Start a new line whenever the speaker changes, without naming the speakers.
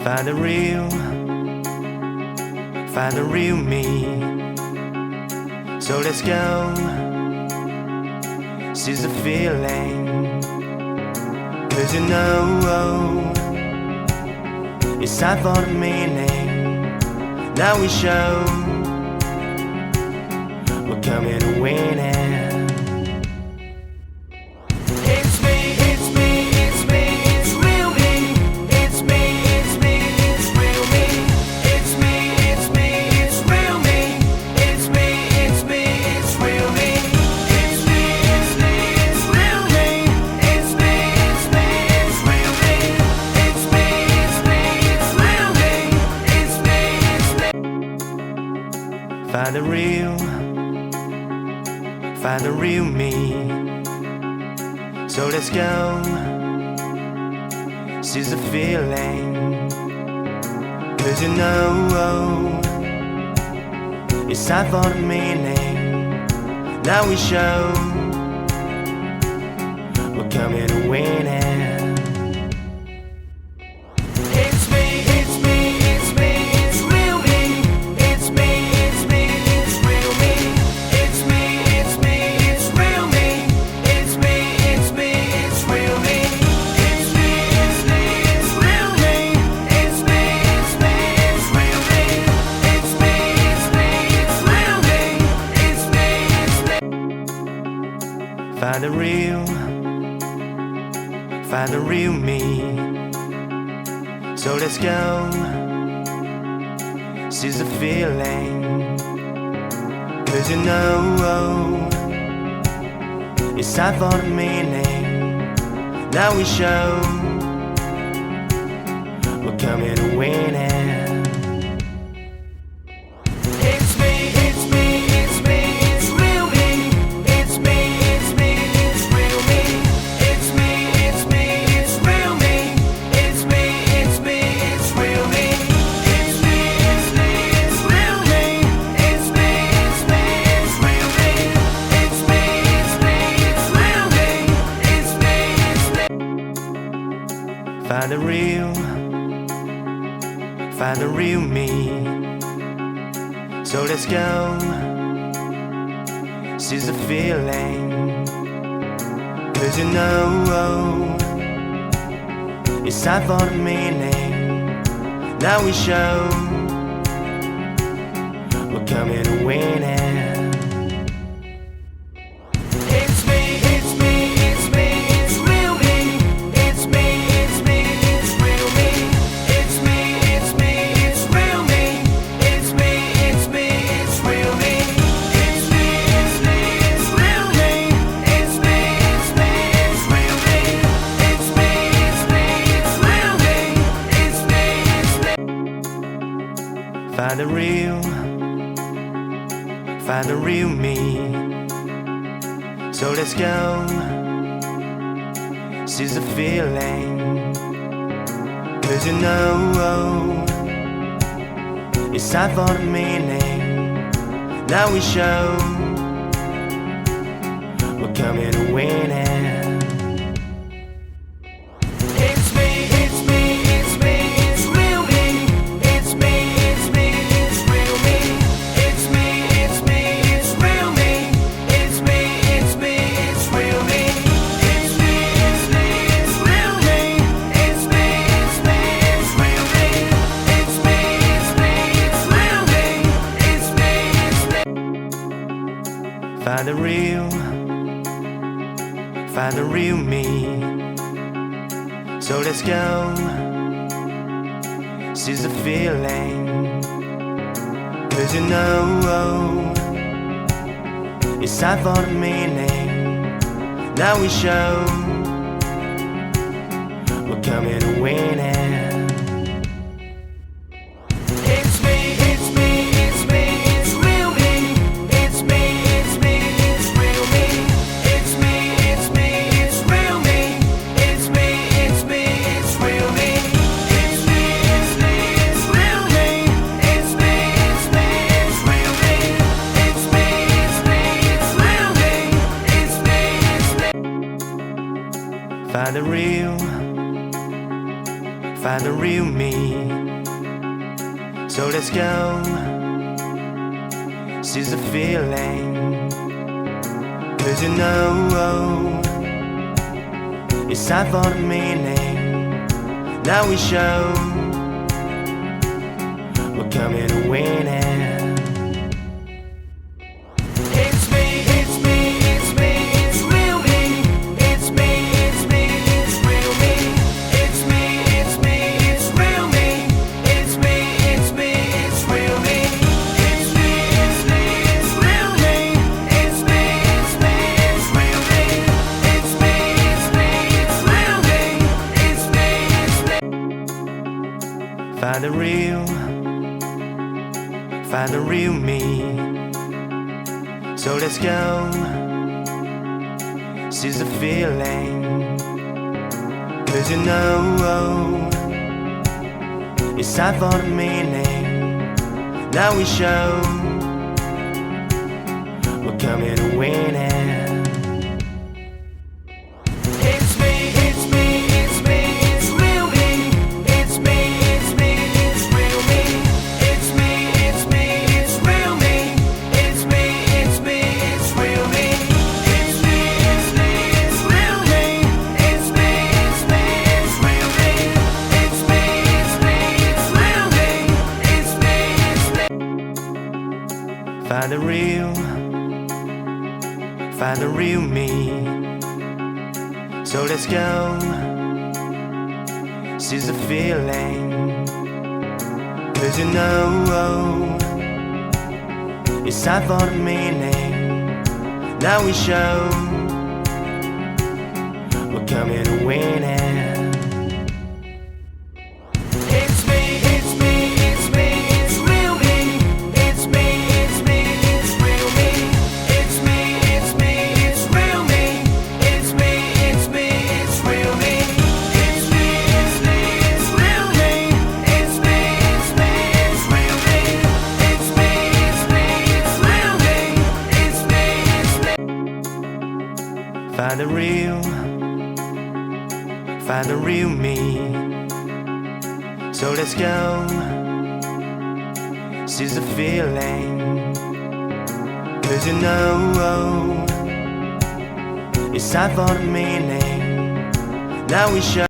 Find the real me. So let's go, seize the feeling. 'Cause you know it's time for the meaning. Now we show we're coming to win it. Find the real me. So let's go, seize the feeling. 'Cause you know it's time for the meaning. Now we show we're coming to win it. Find the real me. So let's go, seize the feeling. 'Cause you know it's time for the meaning. Now we show we're coming to win it. Find the real me. So let's go, seize the feeling. 'Cause you know it's time for the meaning. Now we show we're coming to win it. Find the real me. So let's go, seize the feeling. 'Cause you know it's time for the meaning. Now we show we're coming to win it. Find the real me. So let's go, seize the feeling. 'Cause you know it's time for the meaning. Now we show we're coming to win it. find the real me. So let's go, seize the feeling. 'Cause you know it's time for the meaning. Now we show we're coming to win it. It's me, it's me, it's me, it's real me. It's me, it's me, it's real me. It's me, it's me, it's real me. It's me, it's me, it's real me. It's me, it's me, it's real me. It's me, it's me, it's real me. It's me, it's me, it's real me. It's me, it's me. Find the real me. So let's go, seize the feeling. 'Cause you know it's time for the meaning. Now we show we're coming to win it. It's me, it's me, it's me, it's real me. It's me, it's me, it's real me. It's me, it's me, it's real me. It's me, it's me, it's real me. It's me, it's me, it's real me. It's me, it's me, it's real me. It's me, it's me, it's real me. It's me, it's me. Find the real me. So let's go, seize the feeling. 'Cause you know it's time for the meaning. Now we show we're coming to win it. It's me, it's me, it's me, it's real me. It's me, it's me, it's real me. It's me, it's me, it's real me. It's me, it's me, it's real me. It's me, it's me, it's real me. It's me, it's me, it's real me. It's me, it's me, it's real me. It's me, it's me. Find the real me. So let's go, seize the feeling. 'Cause you know it's time for the meaning. Now we show